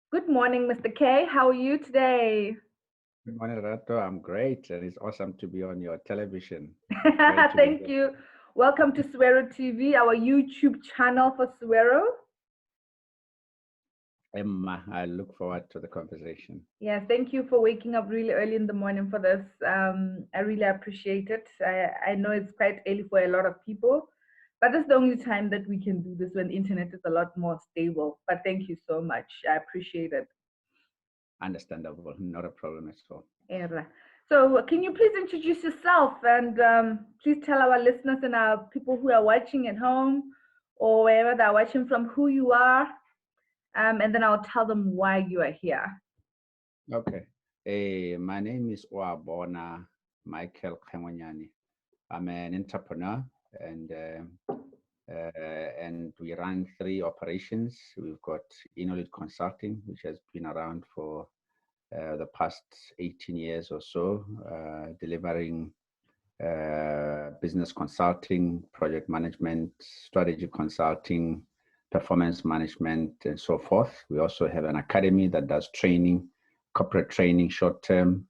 Good morning, Mr. K. How are you today? Good morning, Rato. I'm great, and it's awesome to be on your television. Great to be Thank here. you. Welcome to Suero TV, our YouTube channel for Suero. Emma, I look forward to the conversation. Yeah, thank you for waking up really early in the morning for this. I really appreciate it. I know it's quite early for a lot of people, but that's the only time that we can do this when the internet is a lot more stable. But thank you so much. I appreciate it. Understandable, not a problem at all. Yeah. So, can you please introduce yourself and please tell our listeners and our people who are watching at home or wherever they're watching from who you are, and then I'll tell them why you are here. Okay. My name is Oabona Kgengwenyane. I'm an entrepreneur, and we run 3 operations. We've got Innolead Consulting, which has been around for the past 18 years or so, delivering business consulting, project management, strategy consulting, performance management, and so forth. We also have an academy that does training, corporate training, short-term,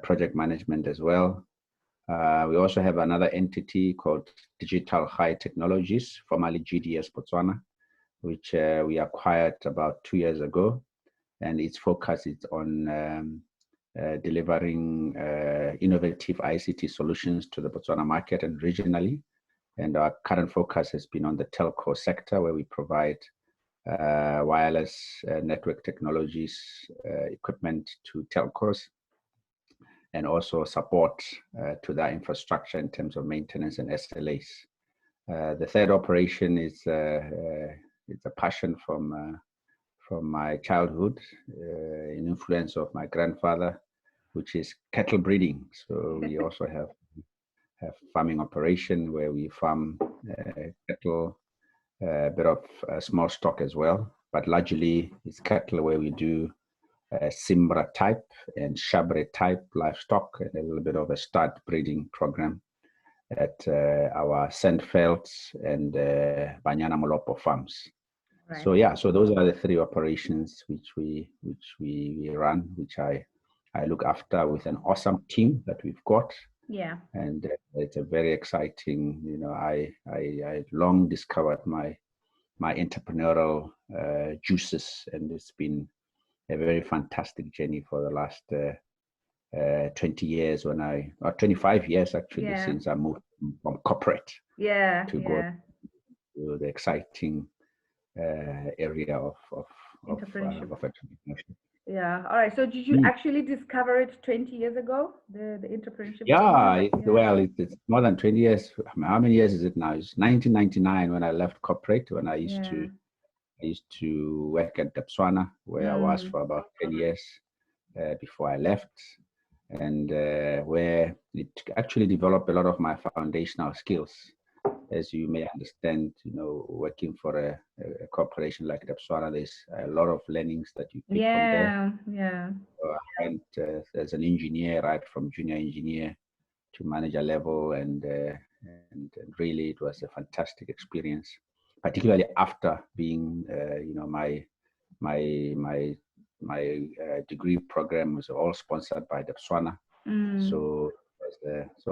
project management as well. We also have another entity called Digital High Technologies, formerly GDS Botswana, which we acquired about 2 years ago. And its focus is on delivering innovative ICT solutions to the Botswana market and regionally. And our current focus has been on the telco sector, where we provide wireless network technologies, equipment to telcos, and also support to that infrastructure in terms of maintenance and SLAs. The third operation is it's a passion from my childhood, an influence of my grandfather, which is cattle breeding. So we also have farming operation where we farm cattle, a bit of small stock as well, but largely it's cattle where we do Simbra type and Shabre type livestock, and a little bit of a stud breeding program at our Sandfelds and Banyana Molopo farms. Right. So yeah, so those are the 3 operations which we run, which I look after with an awesome team that we've got. Yeah. And it's a very exciting. I long discovered my entrepreneurial juices, and it's been a very fantastic journey for the last 20 years or 25 years actually, since I moved from corporate to go to the exciting area of entrepreneurship. Yeah. All right. So did you actually discover it 20 years ago, the entrepreneurship? Yeah. Well, it's more than 20 years. How many years is it now? It's 1999 when I left corporate, when I used to work at Botswana, where I was for about 10 years before I left, and where it actually developed a lot of my foundational skills. As you may understand, working for a corporation like Botswana, there's a lot of learnings that you pick from there. Yeah. So I went as an engineer, right from junior engineer to manager level, and really it was a fantastic experience, particularly after being, my degree program was all sponsored by Botswana. So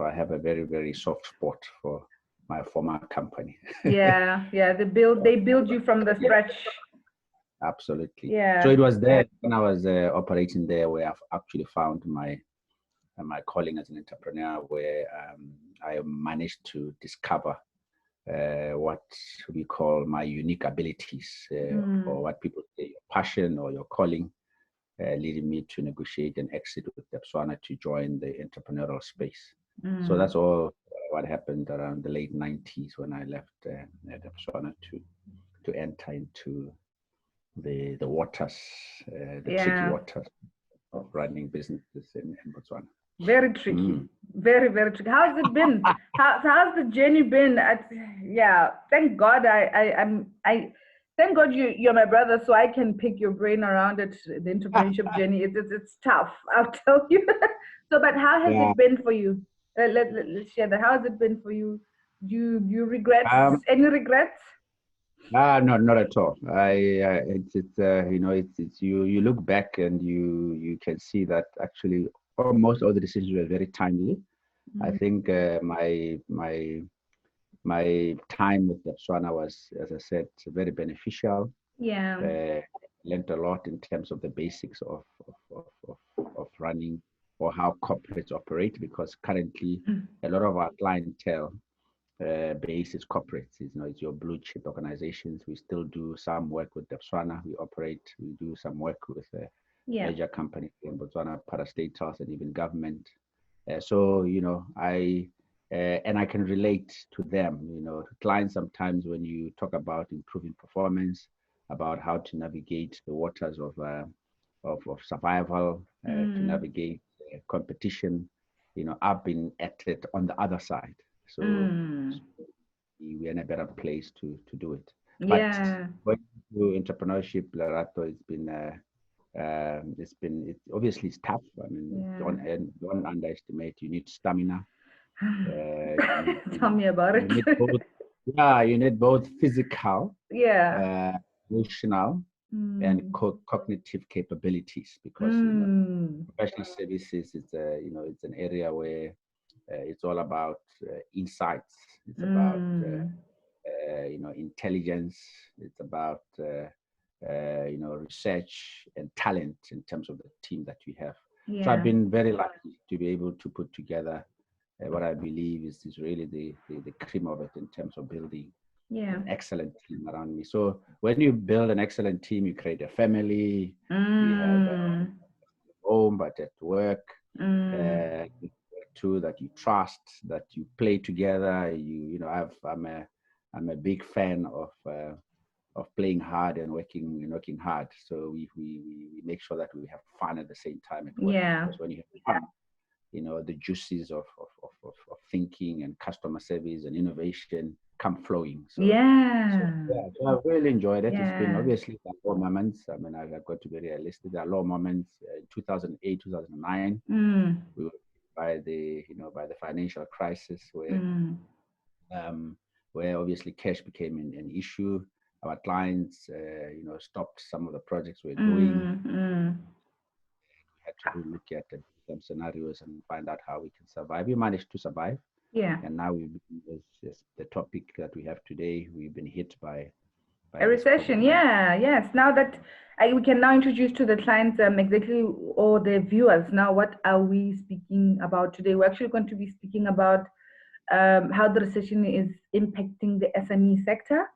I have a very, very soft spot for my former company. Yeah. They build you from the scratch. Absolutely. Yeah. So it was there when I was operating there where I've actually found my calling as an entrepreneur, where I managed to discover what we call my unique abilities, or what people say your passion or your calling, leading me to negotiate an exit with Botswana to join the entrepreneurial space. So that's all what happened around the late 90s when I left Botswana to enter into the waters, the tricky waters of running businesses in Botswana. Very tricky. Very, very tricky. How's it been? How's the journey been? Thank God thank God you're my brother, so I can pick your brain around it. The entrepreneurship journey, it's tough, I'll tell you. So, but how has it been for you? Let's share that. How has it been for you? Do you regret any regrets? No, not at all. You know, it's you look back and you can see that actually almost all the decisions were very timely. I Mm. think my time with Botswana was, as I said, very beneficial. Yeah. Learned a lot in terms of the basics of running or how corporates operate, because currently Mm. a lot of our clientele base is corporates. You know, it's your blue chip organizations. We still do some work with Botswana. We do some work with Yeah. major companies in Botswana, parastatals, and even government. So, you know, and I can relate to them, you know, to clients sometimes when you talk about improving performance, about how to navigate the waters of survival, to Mm. navigate competition. You know, I've been at it on the other side. So Mm. we're in a better place to do it. But Yeah. going through entrepreneurship, Lerato, it's obviously it's tough. I mean, Yeah. don't underestimate. You need stamina. Tell me about You it. need both. Yeah, you need both physical, Yeah. uh, emotional, and Mm. cognitive capabilities, because you know Mm. professional services is it's an area where it's all about insights. It's about Mm. intelligence. It's about research and talent in terms of the team that we have. So I've Yeah. been very lucky to be able to put together what I believe is really the cream of it in terms of building Yeah. an excellent team around me. So when you build an excellent team, you create a family. You have a Mm. home, but at work, Mm. too, that you trust, that you play together. I'm a big fan of playing hard and working hard. So we make sure that we have fun at the same time at work, Yeah. because when you have fun, you know, the juices of thinking and customer service and innovation come flowing. So Yeah. yeah, so I've really enjoyed it. It's been Yeah. obviously there are low moments. I mean, I've got to be realistic. There are low moments. In 2008, 2009, Mm. we were by the financial crisis Mm. um, where obviously cash became an issue. Our clients, stopped some of the projects we're doing. Mm. Mm. Had to look at some scenarios and find out how we can survive. We managed to survive, Yeah. and now the topic that we have today. We've been hit by A this recession, COVID-19. yeah, yes. Now that we can now introduce to the clients exactly, or the viewers, now what are we speaking about today? We're actually going to be speaking about how the recession is impacting the SME sector.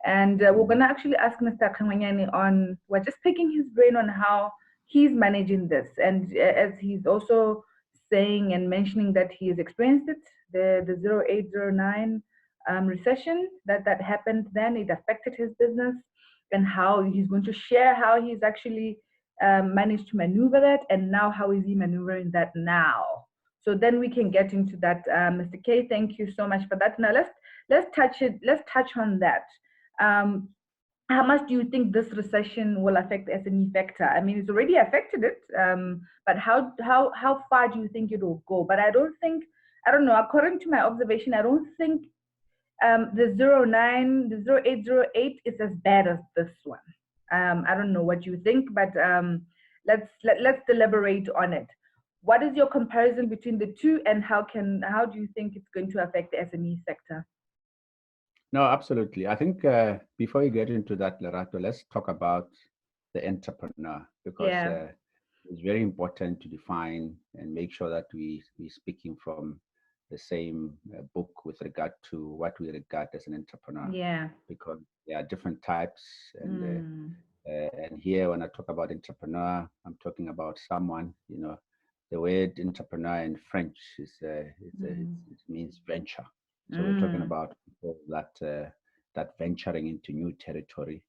And we're going to actually ask Mr. Kgengwenyane on, we're just picking his brain on how he's managing this. And as he's also saying and mentioning that he has experienced it, the 0809 recession that happened then, it affected his business, and how he's going to share how he's actually managed to maneuver that, and now how is he maneuvering that now. So then we can get into that. Mr. K, thank you so much for that. Now let's touch on that. Um, how much do you think this recession will affect the SME sector? I mean, it's already affected it, but how far do you think it will go? But I don't know. According to my observation, I don't think the 09, the 0808 is as bad as this one. I don't know what you think, but let's deliberate on it. What is your comparison between the two, and how do you think it's going to affect the SME sector? No, absolutely. I think before we get into that, Lerato, let's talk about the entrepreneur, because Yeah, it's very important to define and make sure that we're speaking from the same book with regard to what we regard as an entrepreneur, yeah. because there are different types. Mm, And here, when I talk about entrepreneur, I'm talking about someone, you know, the word entrepreneur in French it means venture. So we're talking mm, about people that venturing into new territory,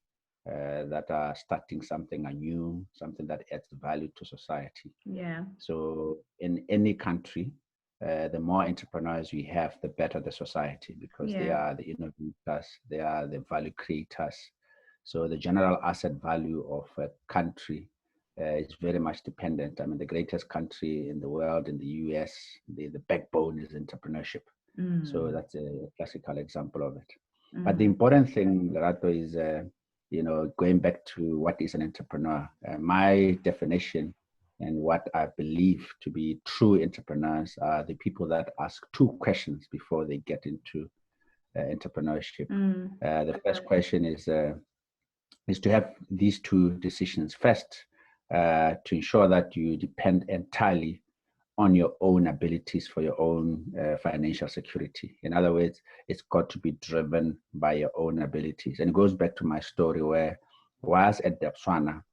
that are starting something anew, something that adds value to society. yeah, So in any country, the more entrepreneurs we have, the better the society, because they yeah, are the innovators, they are the value creators. So the general asset value of a country is very much dependent. I mean, the greatest country in the world, in the US, the backbone is entrepreneurship. So mm, that's a classical example of it. But the important thing, Lerato, is going back to what is an entrepreneur. My definition and what I believe to be true entrepreneurs are the people that ask two questions before they get into entrepreneurship. The first question is to have these two decisions. First, to ensure that you depend entirely on your own abilities for your own financial security. In other words, it's got to be driven by your own abilities. And it goes back to my story where whilst at Botswana,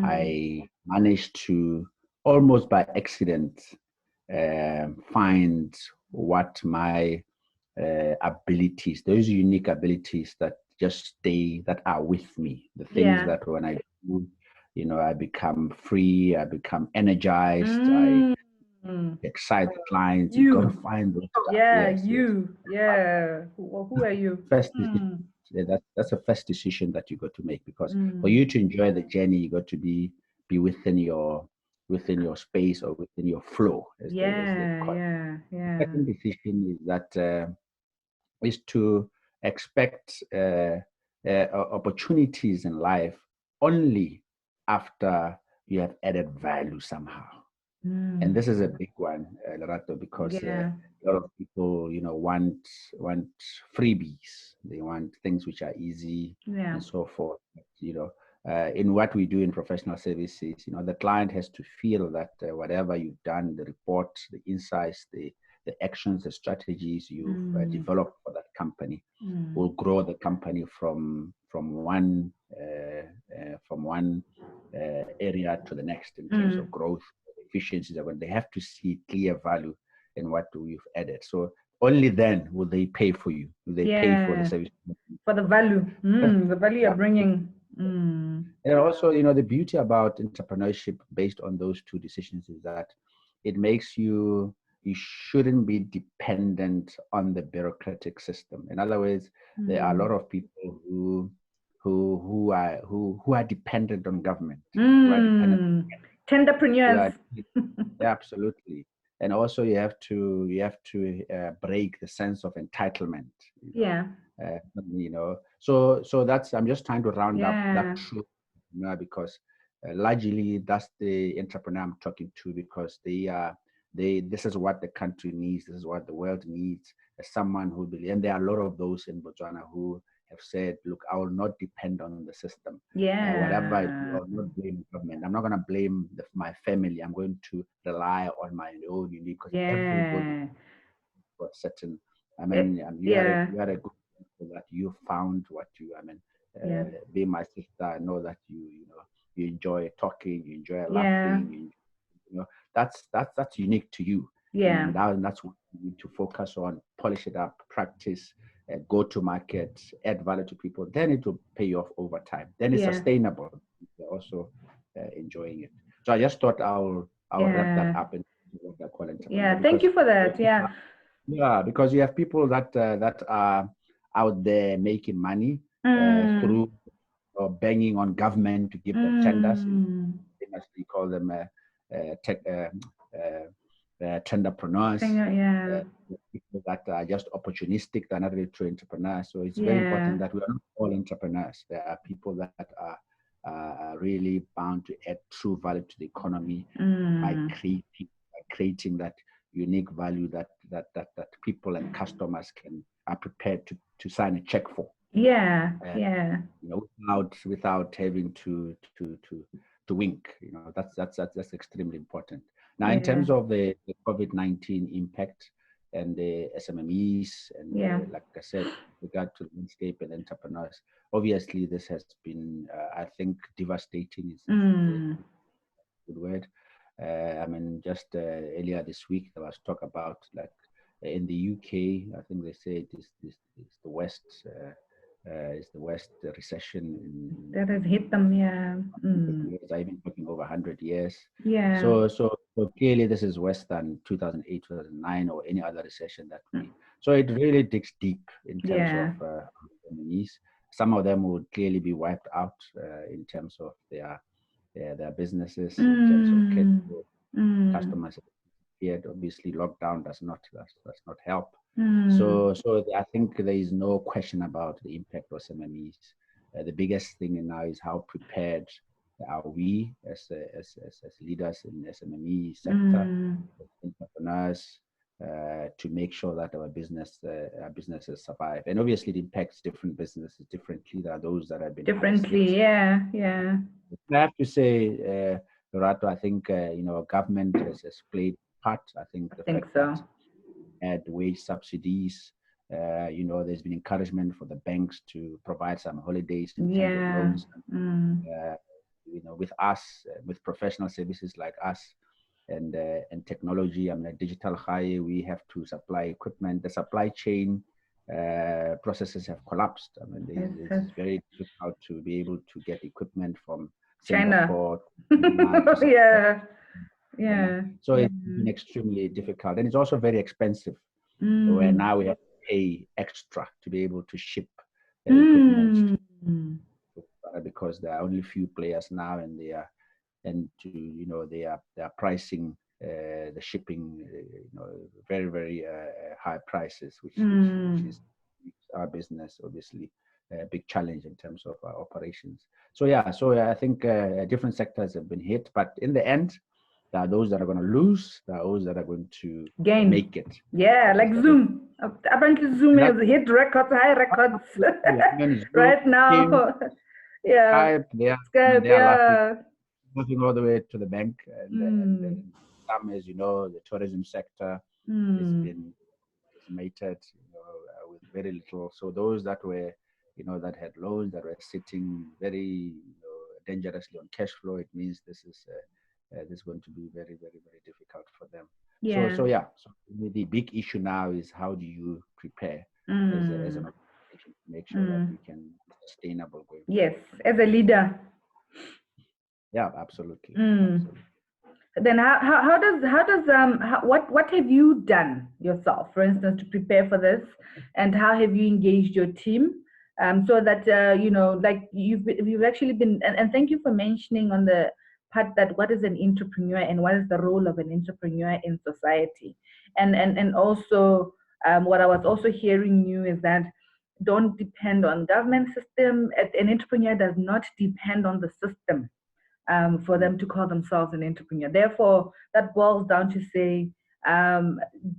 I managed to almost by accident find what my abilities, those unique abilities that just stay, that are with me, the things that when I do, I become free, I become energized, I excite the clients. You got to find those stuff. Who are you? First decision, that's a first decision that you got to make, because for you to enjoy the journey, you got to be within your space or within your flow. As they call it. The second decision is that is to expect opportunities in life only after you have added value somehow. And this is a big one, Lerato, because a lot of people, want freebies. They want things which are easy and so forth. In what we do in professional services, the client has to feel that whatever you've done, the reports, the insights, the actions, the strategies you've developed for that company will grow the company from one area to the next in terms of growth, efficiency. That when they have to see clear value in what we've added, so only then will they pay for you. Will they pay for the service, for the value, the value you're bringing. And also, the beauty about entrepreneurship based on those two decisions is that it makes you shouldn't be dependent on the bureaucratic system. In other words, there are a lot of people who are dependent on government. Tenderpreneurs. Absolutely. And also you have to break the sense of entitlement. So that's, I'm just trying to round up that truth, because largely that's the entrepreneur I'm talking to, because this is what the country needs, this is what the world needs, as someone who believes, and there are a lot of those in Botswana who have said, look, I will not depend on the system. Whatever I do, I will not blame government. I'm not going to blame my family. I'm going to rely on my own unique, because everybody got certain, you had a good example that you found what you, being my sister, I know that you enjoy talking, you enjoy laughing, that's unique to you. And that's what you need to focus on, polish it up, practice, go to market, add value to people. Then it will pay off over time. Then it's sustainable. You're also enjoying it. So I just thought I'll wrap that up in what I call entrepreneur. Thank you for that. Because you have people that are out there making money through or banging on government to give them tenders. They must call them tenderpreneurs. People that are just opportunistic, they're not really true entrepreneurs. So it's very important that we are not all entrepreneurs. There are people that are really bound to add true value to the economy by creating that unique value that people and customers are prepared to sign a check for. Without having to wink. That's extremely important. Now, in terms of the COVID-19 impact and the SMMEs and like I said, regard to landscape and entrepreneurs, obviously this has been, I think, devastating is a good word. Just earlier this week there was talk about, like, in the UK, I think they say it's the West. It's the West recession that has hit them. I've been talking over 100 years. So clearly this is worse than 2008, 2009, or any other recession that we. So it really digs deep in terms of companies. Some of them would clearly be wiped out in terms of their businesses, in terms of customers. Obviously, lockdown does not help. So I think there is no question about the impact of SMMEs. The biggest thing now is how prepared are we as leaders in the SMME sector, entrepreneurs, to make sure that our businesses survive. And obviously it impacts different businesses differently. There are those that have been differently. Yeah. I have to say, Lorato, I think government has played part. I think the fact that had wage subsidies, there's been encouragement for the banks to provide some holidays in terms of loans. With us, with professional services like us, and technology, I mean, digital high, we have to supply equipment. The supply chain processes have collapsed. I mean, it's very difficult to be able to get equipment from Singapore. China. So it's been extremely difficult, and it's also very expensive. Where now we have to pay extra to be able to ship equipment, because there are only few players now, and they are pricing the shipping, very, very high prices, which is our business, obviously, a big challenge in terms of our operations. So I think different sectors have been hit, but in the end, there are those that are going to lose, there are those that are going to make it. Yeah, like Zoom. Apparently Zoom has hit high records right now. Skype, they are moving all the way to the bank, and some, as you know, the tourism sector has been decimated, with very little. So those that were, that had loans, that were sitting very dangerously on cash flow, it means this is going to be very, very, very difficult for them. So the big issue now is how do you prepare as an organization to make sure that we can be sustainable going forward. Yes, as a leader. Yeah, absolutely. Then what have you done yourself, for instance, to prepare for this, and how have you engaged your team, so that like you've actually been, and thank you for mentioning on the part that what is an entrepreneur and what is the role of an entrepreneur in society, and also what I was also hearing you is that don't depend on government system. An entrepreneur does not depend on the system for them to call themselves an entrepreneur. Therefore, that boils down to say,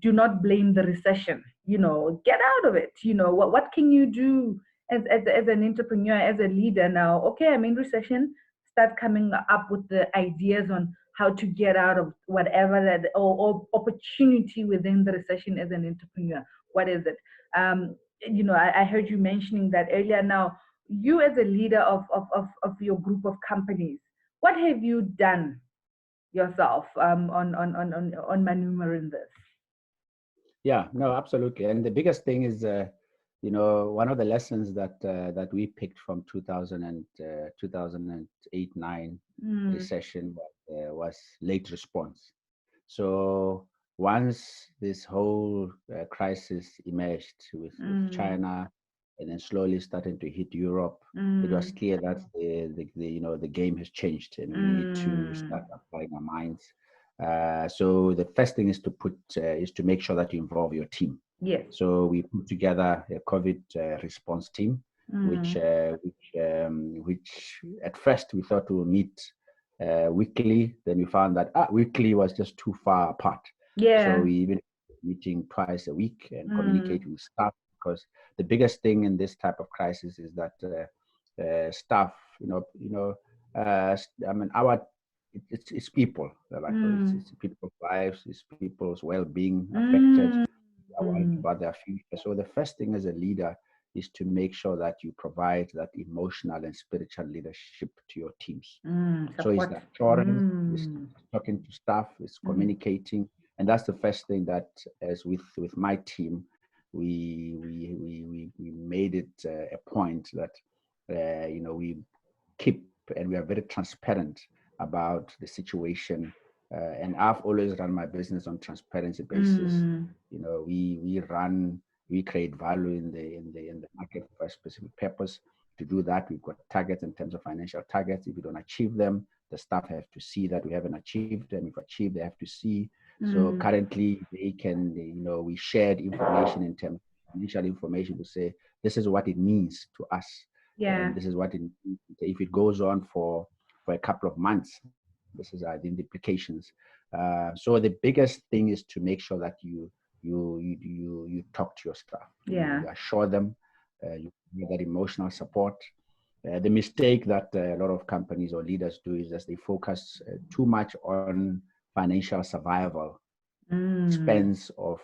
do not blame the recession. Get out of it. What can you do as an entrepreneur, as a leader now? Okay, I'm in recession. Start coming up with the ideas on how to get out of whatever that or opportunity within the recession as an entrepreneur. What is it? I heard you mentioning that earlier. Now, you as a leader of your group of companies, what have you done yourself on maneuvering this? Yeah, no, absolutely. And the biggest thing is, one of the lessons that we picked from 2008-9 recession was late response. So once this whole crisis emerged with China, and then slowly starting to hit Europe, it was clear that the game has changed, and we need to start applying our minds. So the first thing is to make sure that you involve your team. Yes. So we put together a COVID response team, which at first we thought we would meet weekly. Then we found that weekly was just too far apart. Yeah. So we been meeting twice a week and communicating with staff, because the biggest thing in this type of crisis is that staff, it's people. It's people's lives, it's people's well-being affected, about their future. So the first thing as a leader is to make sure that you provide that emotional and spiritual leadership to your teams. So it's the assurance, it's talking to staff, it's communicating, and that's the first thing that, as with my team, we made it a point that we keep, and we are very transparent about the situation. And I've always run my business on transparency basis. We create value in the market for a specific purpose. To do that, we've got targets in terms of financial targets. If we don't achieve them, the staff have to see that we haven't achieved them. If achieved, they have to see. So currently they can, we shared information in terms of initial information to say, this is what it means to us. And this is what it means. If it goes on for a couple of months, this is the implications. So the biggest thing is to make sure that you talk to your staff. You assure them, you give that emotional support. The mistake that a lot of companies or leaders do is that they focus too much on financial survival expense of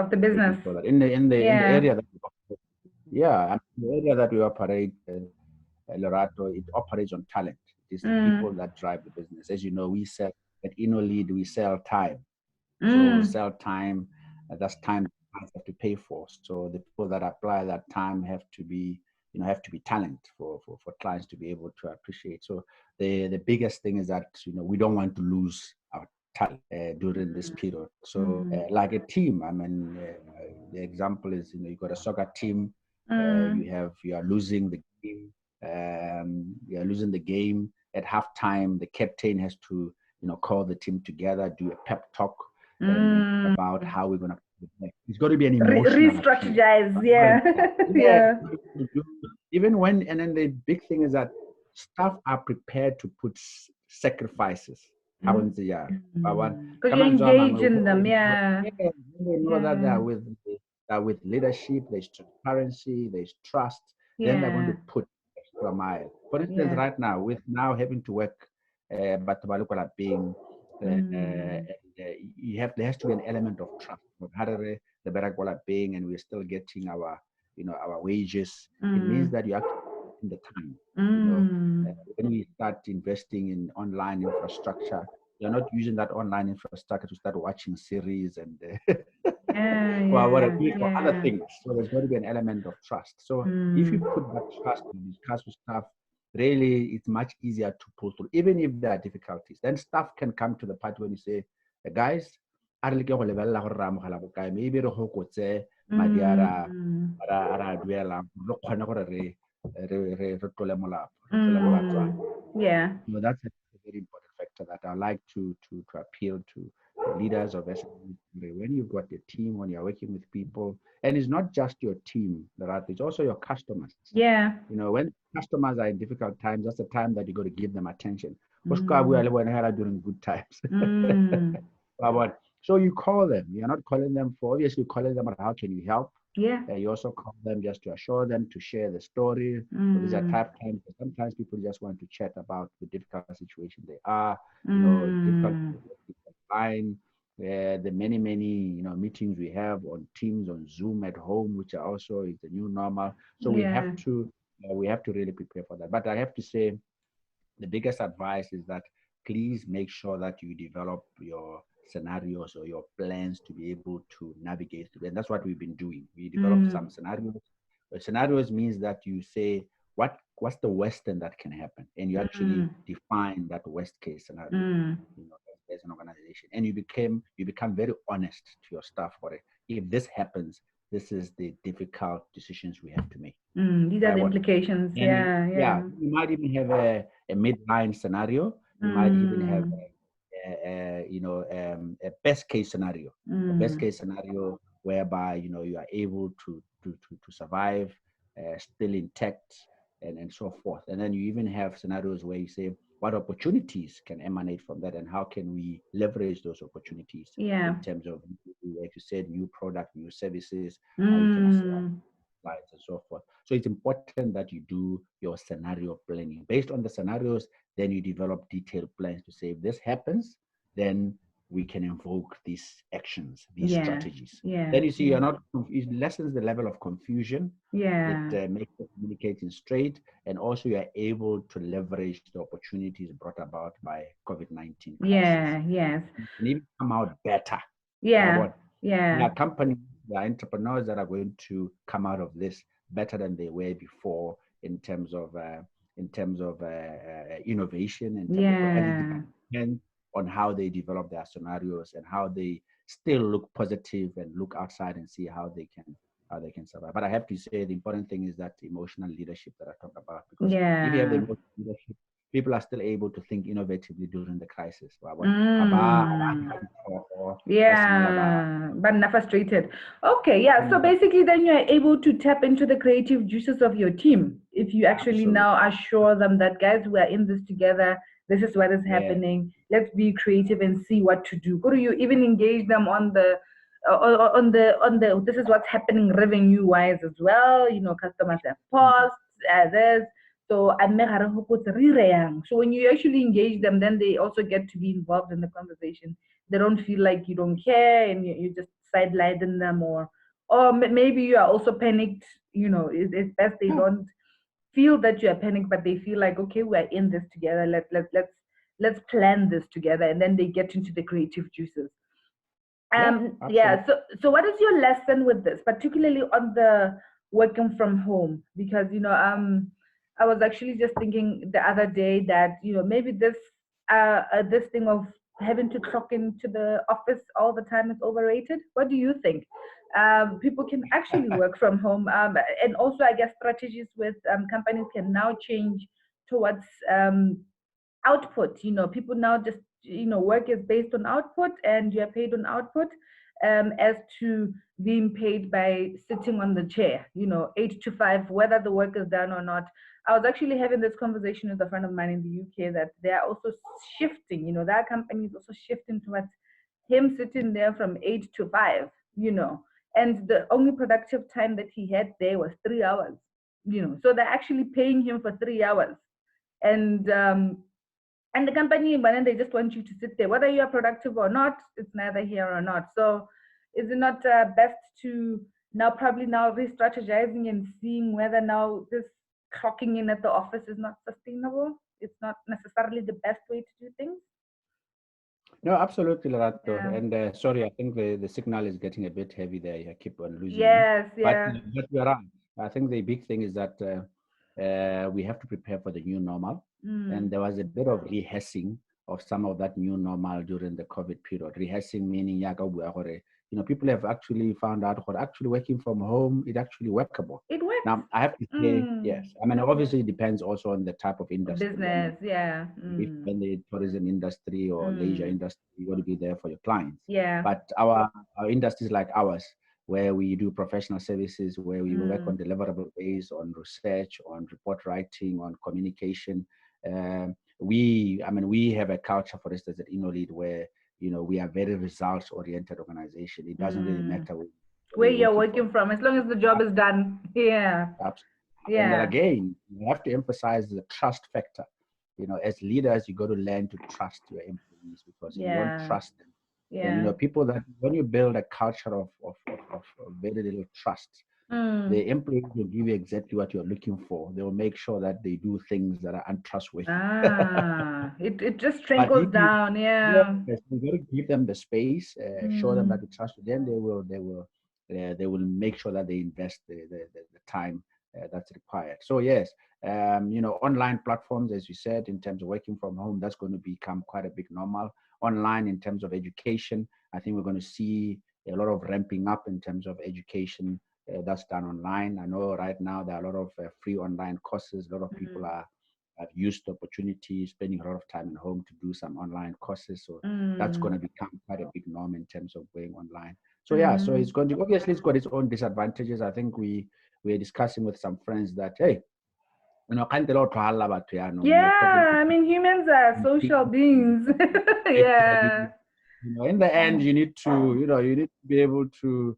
the business. Sure that in the area that in the area that we operate, Lorato, it operates on talent. It is the people that drive the business. As you know, we sell at Innolead, we sell time. So sell time, that's time clients have to pay for. So the people that apply that time have to be talent for clients to be able to appreciate. So the biggest thing is that we don't want to lose our talent during this period. So like a team, I mean, the example is you got a soccer team, you are losing the game, you are losing the game at halftime. The captain has to call the team together, do a pep talk about how we're going to. It's got to be an emotional re-strategize. Even when, and then the big thing is that staff are prepared to put sacrifices. I wouldn't say because you engage in them. They know that they're with leadership, there's transparency, there's trust. Then they're going to put extra mile. For instance, right now, with now having to work, but being there has to be an element of trust. The better being, and we're still getting our our wages. It means that you actually in the time. When we start investing in online infrastructure, you're not using that online infrastructure to start watching series and or other things. So there's got to be an element of trust. So if you put that trust and discuss with staff, really it's much easier to pull through, even if there are difficulties. Then staff can come to the part when you say, guys, maybe that's a very important factor that I like to appeal to the leaders of SME. When you've got a team, when you're working with people, and it's not just your team, it's also your customers. When customers are in difficult times, that's the time that you got to give them attention. During good times. So you call them. You're not calling them for, obviously calling them how can you help? You also call them just to assure them, to share the story. So these are tough times. Sometimes people just want to chat about the difficult situation they are, difficult line, the many meetings we have on Teams, on Zoom at home, which are also is the new normal. So we have to really prepare for that. But I have to say, the biggest advice is that please make sure that you develop your scenarios or your plans to be able to navigate through. And that's what we've been doing. We developed some scenarios. Scenarios means that you say, what's the worst thing that can happen? And you actually define that worst case scenario as an organization. And you become very honest to your staff for it. If this happens, this is the difficult decisions we have to make. These are the implications. You might even have a midline scenario. You might even have a best case scenario. A best case scenario whereby you are able to survive, still intact, and so forth. And then you even have scenarios where you say, what opportunities can emanate from that, and how can we leverage those opportunities in terms of, like you said, new product, new services, how you can accelerate clients and so forth. So it's important that you do your scenario planning. Based on the scenarios, then you develop detailed plans to say, if this happens, then we can invoke these actions, these strategies. Then you see you're not, it lessens the level of confusion. It makes the communicating straight, and also you're able to leverage the opportunities brought about by COVID-19 crisis. And even come out better. There are companies, there are entrepreneurs that are going to come out of this better than they were before in terms of innovation, and depends on how they develop their scenarios and how they still look positive and look outside and see how they can survive. But I have to say, the important thing is that emotional leadership that I talk about, because if you have the emotional leadership, people are still able to think innovatively during the crisis. Yeah, but not frustrated. Okay, yeah. So basically, then you're able to tap into the creative juices of your team if you actually Absolutely. now assure them that, guys, we are in this together. This is what is happening. Let's be creative and see what to do. Go to you even engage them on the this is what's happening revenue wise as well. You know, customers have paused, this. So so when you actually engage them, then they also get to be involved in the conversation. They don't feel like you don't care and you just sidelining them, or maybe you are also panicked. You know, it's best they don't feel that you are panicked, but they feel like, okay, we're in this together. Let's plan this together, and then they get into the creative juices. Yeah. So what is your lesson with this, particularly on the working from home? Because I was actually just thinking the other day that maybe this thing of having to clock into the office all the time is overrated. What do you think? People can actually work from home, and also I guess strategies with companies can now change towards output. People now just work is based on output, and you're paid on output, as to being paid by sitting on the chair, 8 to 5, whether the work is done or not. I was actually having this conversation with a friend of mine in the UK that they are also shifting, that company is also shifting towards him sitting there from 8 to 5, and the only productive time that he had there was 3 hours, so they're actually paying him for 3 hours. And the company, but then they just want you to sit there, whether you are productive or not. It's neither here or not. So is it not best to probably now re-strategizing and seeing whether now this clocking in at the office is not sustainable? It's not necessarily the best way to do things. No, absolutely, Lerato. And sorry, I think the signal is getting a bit heavy there. I keep on losing Yes, you. But you're right. I think the big thing is that we have to prepare for the new normal. And there was a bit of rehearsing of some of that new normal during the COVID period. Rehearsing meaning, people have actually found out what actually working from home is actually workable. It works. Now, I have to say, yes. I mean, obviously, it depends also on the type of industry. Business, If in the tourism industry or leisure industry, you got to be there for your clients. Yeah. But our industries like ours, where we do professional services, where we work on deliverable based, on research, on report writing, on communication. We have a culture, for instance, at Innolead, where we are very results oriented organization. It doesn't really matter where you're working from, as long as the job is done. Yeah. Absolutely. Yeah. And then again, you have to emphasize the trust factor. As leaders, you got to learn to trust your employees, because if you don't trust them, then people that when you build a culture of very little trust, the employees will give you exactly what you're looking for. They will make sure that they do things that are untrustworthy. It just trickles down. Yeah. Yes, you got to give them the space, show them that you trust them. Then they will make sure that they invest the time that's required. So yes, online platforms, as you said, in terms of working from home, that's going to become quite a big normal. Online, in terms of education, I think we're going to see a lot of ramping up in terms of education that's done online. I know right now there are a lot of free online courses. A lot of people have used the opportunity, spending a lot of time at home to do some online courses. So that's going to become quite a big norm in terms of going online. So yeah, so it's going to, obviously it's got its own disadvantages. I think we're discussing with some friends that, hey, can't a lot I mean, humans are social beings. Yeah. In the end, you need to be able to,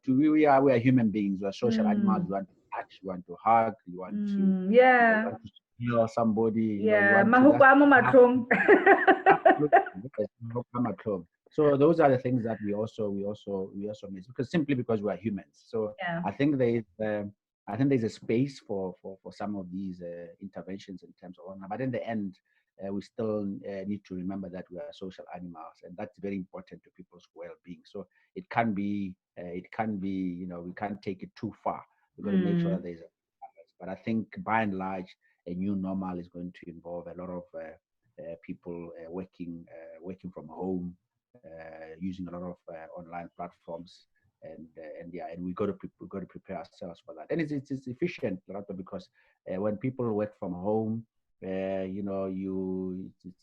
we are human beings. We're social animals. You want to touch, you want to hug, you want to, you want to feel somebody. Yeah. So those are the things that we also miss, because we are humans. So I think there's a space for some of these interventions in terms of online. But in the end, we still need to remember that we are social animals, and that's very important to people's well-being. So it can be, we can't take it too far. We've got to make sure that there's a balance. But I think by and large, a new normal is going to involve a lot of people working from home, using a lot of online platforms. And we got to prepare ourselves for that. And it's efficient, because when people work from home, you know,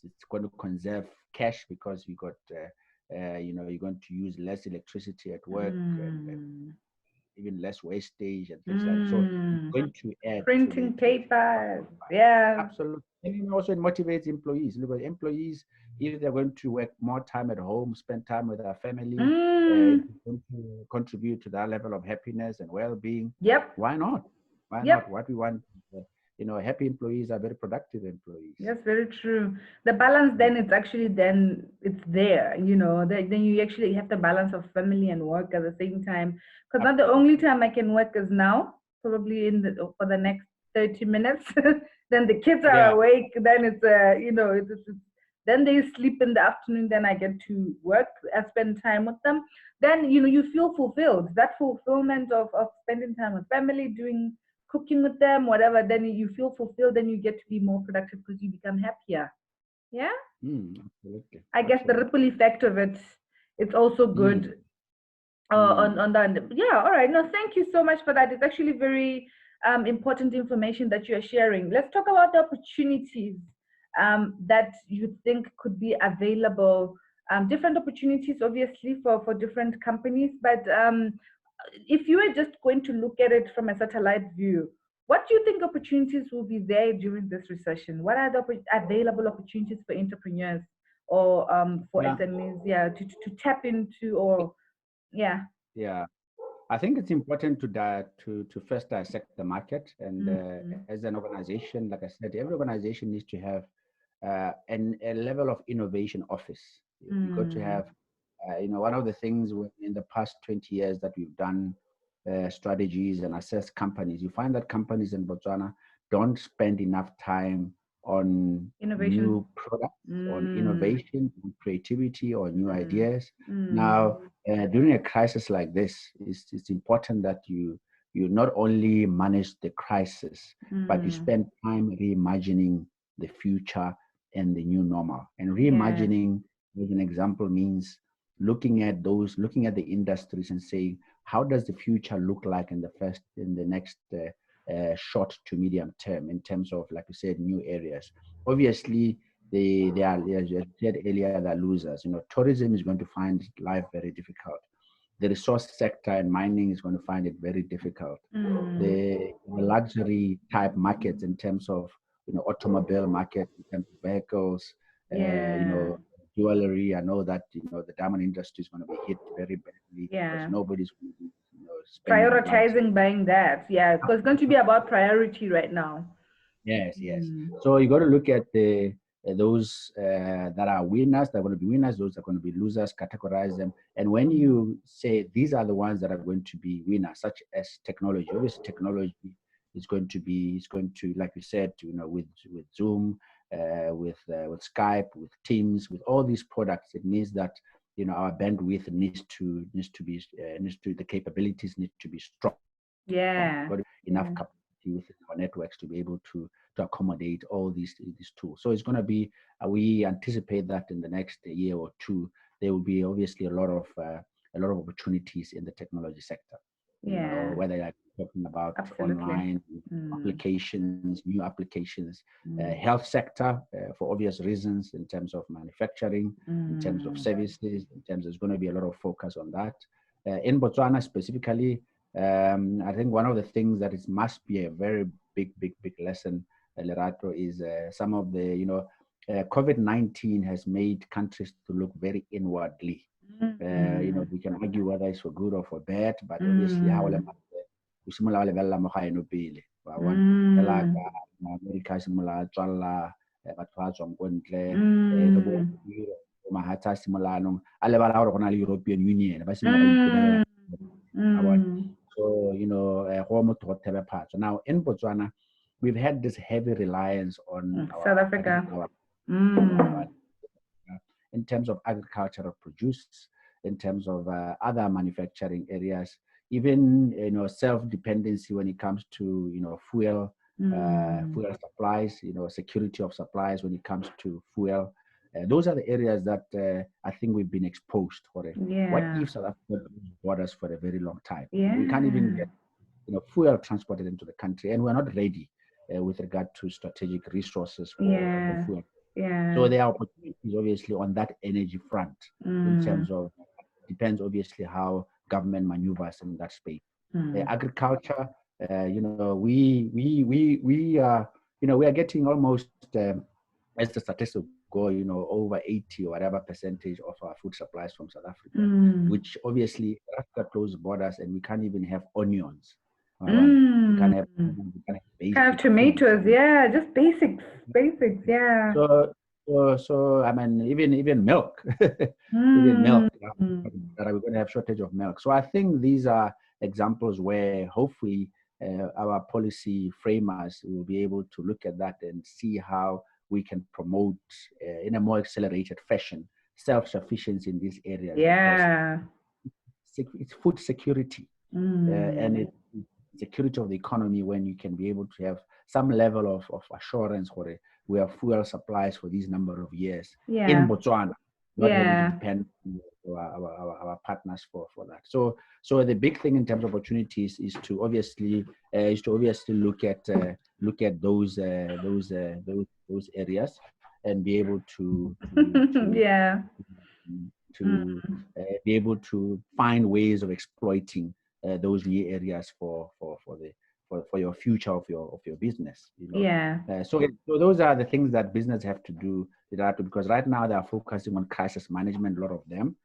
it's going to conserve cash because you got, you know, you're going to use less electricity at work and even less wastage and things like that. So it's going to add printing to papers. Yeah. absolutely. And also it motivates employees. Look at employees, if they're going to work more time at home, spend time with their family, going to contribute to that level of happiness and well-being. Yep. Why not? Why Yep. not? What we want, you know, happy employees are very productive employees. Yes, very true. The balance then it's actually then it's there, you know, then you actually have the balance of family and work at the same time. Because not the only time I can work is now, probably for the next 30 minutes. Then the kids are Yeah. awake, then it's you know, then they sleep in the afternoon, then I get to work, I spend time with them. Then you know you feel fulfilled. That fulfillment of spending time with family, doing cooking with them, whatever, then you feel fulfilled, then you get to be more productive because you become happier. Yeah? Absolutely. I guess the ripple effect of it's also good on that. Yeah, all right. No, thank you so much for that. It's actually very important information that you are sharing. Let's talk about the opportunities that you think could be available. Different opportunities, obviously, for different companies, but if you were just going to look at it from a satellite view, what do you think opportunities will be there during this recession? What are the available opportunities for entrepreneurs or for SMEs, yeah, to tap into or yeah. Yeah. I think it's important to first dissect the market, and as an organization, like I said, every organization needs to have a level of innovation office. You've got to have, you know, one of the things in the past 20 years that we've done strategies and assess companies, you find that companies in Botswana don't spend enough time on Innovation. new products, on innovation, on creativity, or new ideas. Now, during a crisis like this, it's important that you not only manage the crisis, but you spend time reimagining the future and the new normal. And reimagining, as an example, means looking at the industries and saying, how does the future look like in the next short to medium term, in terms of, like you said, new areas. Obviously, they are, as you said earlier, they're losers. You know, tourism is going to find life very difficult. The resource sector and mining is going to find it very difficult. The luxury type markets, in terms of, you know, automobile market, in terms of vehicles, you know, jewelry. I know that, you know, the diamond industry is going to be hit very badly because nobody's going to be, you know, prioritizing buying that. Yeah, because it's going to be about priority right now. Yes. So you got to look at those that are winners. They're going to be winners. Those are going to be losers. Categorize them. And when you say these are the ones that are going to be winners, such as technology, obviously technology is going to, like we said, you know, with Zoom, with Skype, with Teams, with all these products, it means that, you know, our bandwidth the capabilities need to be strong. Got enough capacity within our networks to be able to accommodate all these tools. So it's going to be, we anticipate that in the next year or two, there will be obviously a lot of opportunities in the technology sector. You know, whether you're talking about online applications, new applications, health sector, for obvious reasons, in terms of manufacturing, in terms of services, there's going to be a lot of focus on that. In Botswana specifically, I think one of the things that it must be a very big lesson, Lerato, is some of the, you know, COVID-19 has made countries to look very inwardly. You know, we can argue whether it's for good or for bad, but obviously how America mahatsa simolanong a lebala gore go na le European Union ba simola ipela. So, you know, now in Botswana, we've had this heavy reliance on South Africa in terms of agricultural produce, in terms of other manufacturing areas, even, you know, self-dependency when it comes to, you know, fuel supplies, you know, security of supplies when it comes to fuel. Those are the areas that I think we've been exposed for. What if South Africa borders for a very long time? We can't even get, you know, fuel transported into the country, and we're not ready. with regard to strategic resources for Yeah. fuel. Yeah. So there are opportunities obviously on that energy front in terms of, depends obviously how government maneuvers in that space. Agriculture, we are, we are getting almost, as the statistics go, over 80 or whatever percentage of our food supplies from South Africa, which obviously Africa closed borders and we can't even have onions. We can't have basic tomatoes, foods. yeah, just basics, yeah. So I mean, even milk, even milk, that we're going to have shortage of milk. So I think these are examples where hopefully our policy framers will be able to look at that and see how we can promote in a more accelerated fashion self-sufficiency in these areas. Yeah. Because it's food security and it's security of the economy when you can be able to have some level of assurance for it. We have fuel supplies for these number of years in Botswana, not having to depend on our partners for that. So the big thing in terms of opportunities is to obviously look at those areas and be able to be able to find ways of exploiting those new areas for your future of your business. So those are the things that business have to do, because right now they are focusing on crisis management, a lot of them,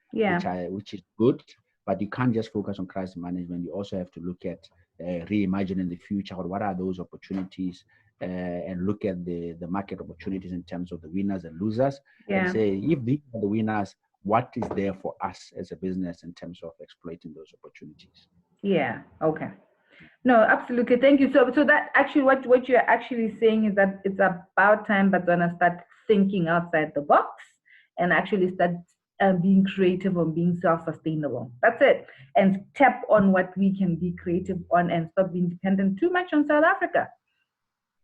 which is good, but you can't just focus on crisis management. You also have to look at reimagining the future, or what are those opportunities, and look at the market opportunities in terms of the winners and losers, and say, if these are the winners, what is there for us as a business in terms of exploiting those opportunities? Yeah. Okay. No, absolutely. Thank you. So that actually, what you're actually saying is that it's about time Botswana start thinking outside the box and actually start being creative on being self-sustainable. That's it. And tap on what we can be creative on and stop being dependent too much on South Africa.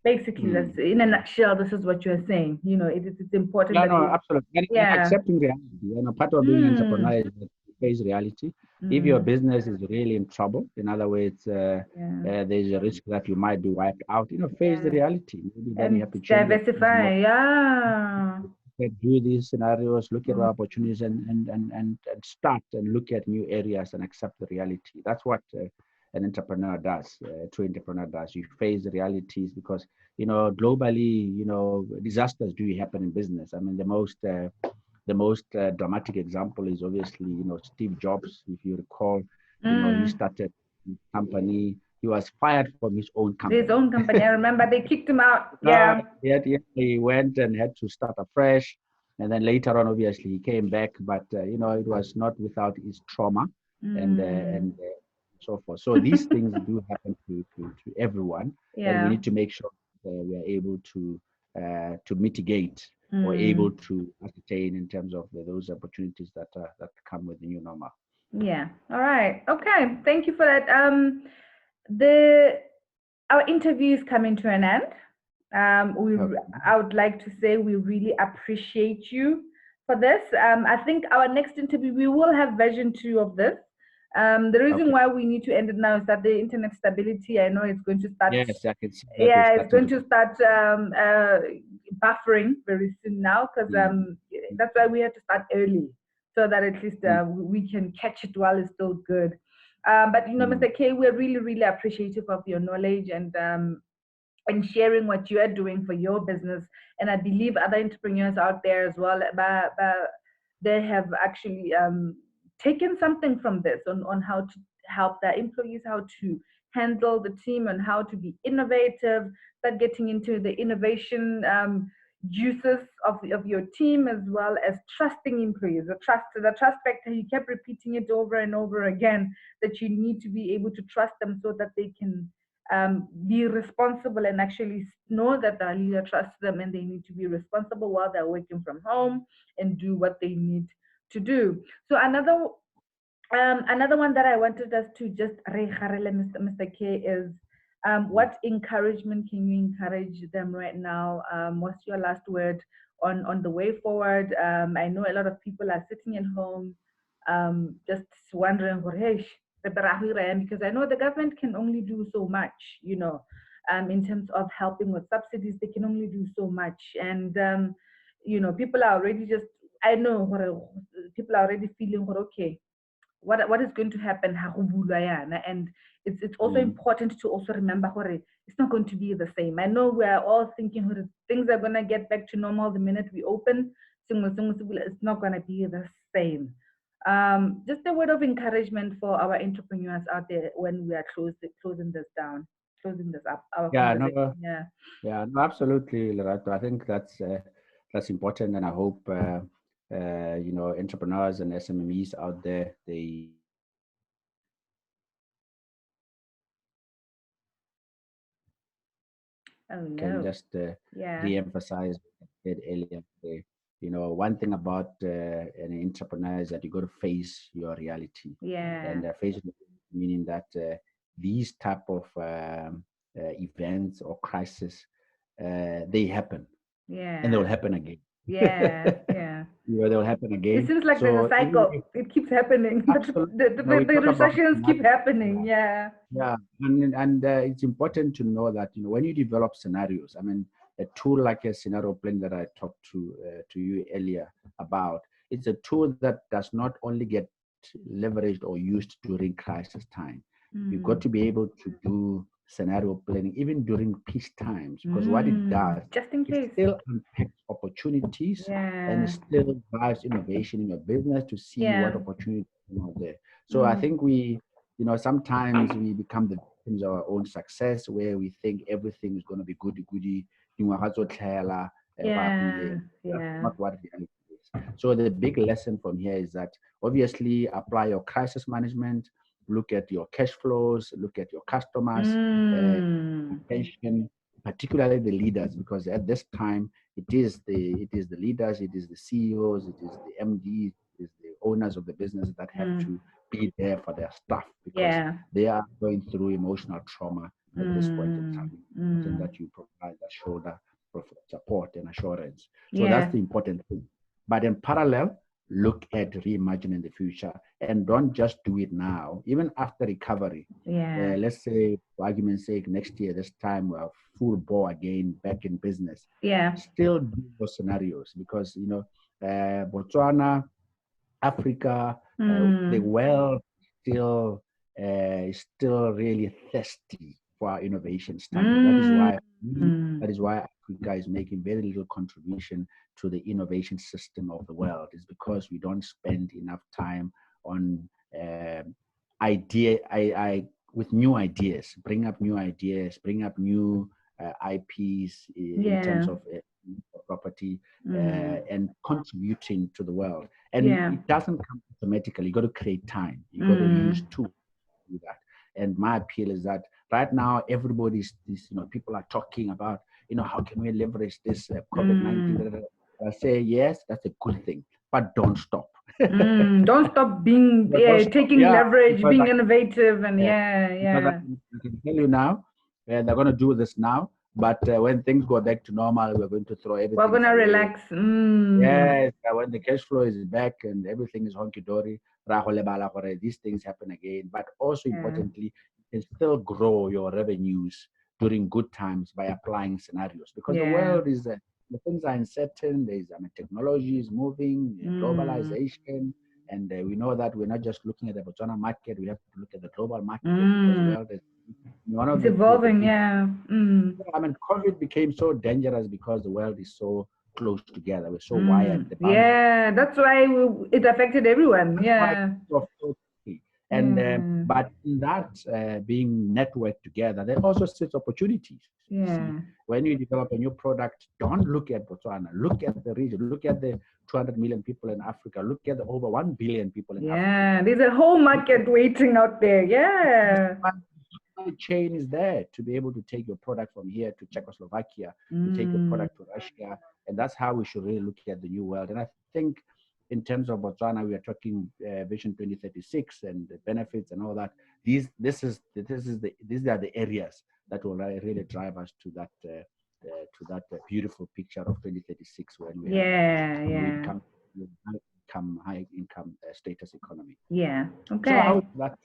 Basically, that's in a nutshell. This is what you're saying. It's important. Absolutely. And accepting reality. Part of being an entrepreneur is that you face reality. If your business is really in trouble, in other words, there's a risk that you might be wiped out. Face the reality. Maybe then you have to change. Diversify. Do these scenarios, look at the opportunities, and start and look at new areas and accept the reality. That's what an entrepreneur does. A true entrepreneur does. You face the realities, because globally, disasters do happen in business. I mean, the most dramatic example is obviously Steve Jobs. If you recall, he started a company. He was fired from his own company. I remember they kicked him out. He went and had to start afresh, and then later on, obviously, he came back. But it was not without his trauma and so forth. So these things do happen to everyone, and we need to make sure we are able to mitigate or able to ascertain in terms of those opportunities that come with the new normal. Yeah. All right. Okay. Thank you for that. Our interview is coming to an end. I would like to say we really appreciate you for this. I think our next interview, we will have version 2 of this. The reason why we need to end it now is that the internet stability, I know it's going to start. Yes, I can see that. Yeah, it's going to start buffering very soon now, because that's why we have to start early, so that at least we can catch it while it's still good. But Mr. K, we're really, really appreciative of your knowledge and sharing what you are doing for your business. And I believe other entrepreneurs out there as well, they have actually taken something from this on how to help their employees, how to handle the team, and how to be innovative, start getting into the innovation juices of your team, as well as trusting employees. The trust factor, he kept repeating it over and over again, that you need to be able to trust them so that they can be responsible and actually know that the leader trusts them, and they need to be responsible while they're working from home and do what they need to do. So another one that I wanted us to just Mr. K, is what encouragement can you encourage them right now? What's your last word on the way forward? I know a lot of people are sitting at home just wondering, hey, because I know the government can only do so much, in terms of helping with subsidies. They can only do so much. And, people are already just, I know people are already feeling, okay, what is going to happen, and it's also important to also remember it's not going to be the same. I know we are all thinking things are going to get back to normal the minute we open. It's not going to be the same. Just a word of encouragement for our entrepreneurs out there when we are closing this up, our conversation. No, absolutely, Lerato. I think that's important, and I hope entrepreneurs and SMEs out there, they can just re-emphasize what I said earlier. One thing about an entrepreneur is that you got to face your reality. And face meaning that these type of events or crises, they happen. And they'll happen again. They'll happen again. It seems like there's a cycle. It keeps happening. The recessions keep happening. And it's important to know that when you develop scenarios, I mean, a tool like a scenario plan that I talked to you earlier about, it's a tool that does not only get leveraged or used during crisis time. You've got to be able to do scenario planning even during peace times, because what it does, just in case, it still unpacks opportunities and it still drives innovation in your business to see what opportunities are there. So I think sometimes we become the victims of our own success, where we think everything is going to be goody. That's not what reality is. So the big lesson from here is that obviously apply your crisis management, look at your cash flows, look at your customers, attention, particularly the leaders, because at this time it is the leaders, it is the CEOs, it is the MDs, it is the owners of the business that have to be there for their staff, because they are going through emotional trauma at this point in time. And that you provide that shoulder support and assurance. So that's the important thing. But in parallel, look at reimagining the future, and don't just do it now, even after recovery. Let's say, for argument's sake, next year, this time we're full bore again, back in business. Still do those scenarios, because, Botswana, Africa, the world is still really thirsty for our innovation standard. That is why Africa is making very little contribution to the innovation system of the world. Is because we don't spend enough time on with new ideas, bring up new ideas, bring up new IPs in terms of property and contributing to the world. And it doesn't come automatically. You got to create time. You got to use tools to do that. And my appeal is that right now, everybody's, people are talking about, how can we leverage this COVID-19? I say, yes, that's a good thing, but don't stop. Don't stop being, taking leverage, being innovative, and I can tell you now, they're going to do this now, but when things go back to normal, we're going to throw everything. We're going to relax. Yes, when the cash flow is back and everything is honky-dory, these things happen again. But also importantly, you can still grow your revenues during good times by applying scenarios, because the world is, the things are uncertain. Technology is moving, globalization, and we know that we're not just looking at the Botswana market, we have to look at the global market as well. It's evolving, COVID became so dangerous because the world is so close together. We're so wired. That's why it affected everyone. And but in that being networked together, there also sits opportunities. When you develop a new product, don't look at Botswana. Look at the region. Look at the 200 million people in Africa. Look at the over 1 billion people in Africa. There's a whole market waiting out there. The chain is there to be able to take your product from here to Czechoslovakia, to take your product to Russia, and that's how we should really look at the new world. And I think in terms of Botswana, we are talking Vision 2036 and the benefits and all that. These are the areas that will really drive us to that beautiful picture of 2036 when we high income status economy. Okay. So how is that?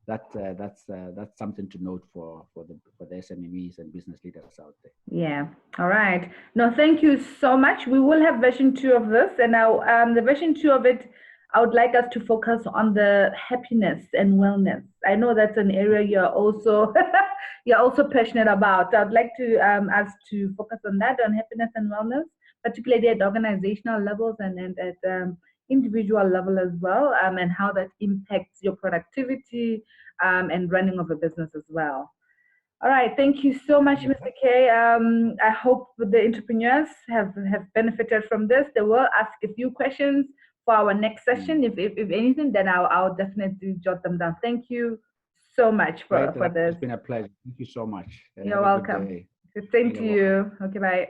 that's something to note for the SMEs and business leaders out there. Yeah. All right. No, thank you so much. We will have version 2 of this, and now the version 2 of it, I would like us to focus on the happiness and wellness. I know that's an area you're also you're also passionate about. I'd like to us to focus on that, on happiness and wellness, particularly at organizational levels and at individual level as well, and how that impacts your productivity and running of a business as well. All right, thank you so much, Mr. K. I hope the entrepreneurs have benefited from this. They will ask a few questions for our next session. If anything, then I'll definitely jot them down. Thank you so much for this. It's been a pleasure. Thank you so much. You're welcome. Same to you. Okay, bye.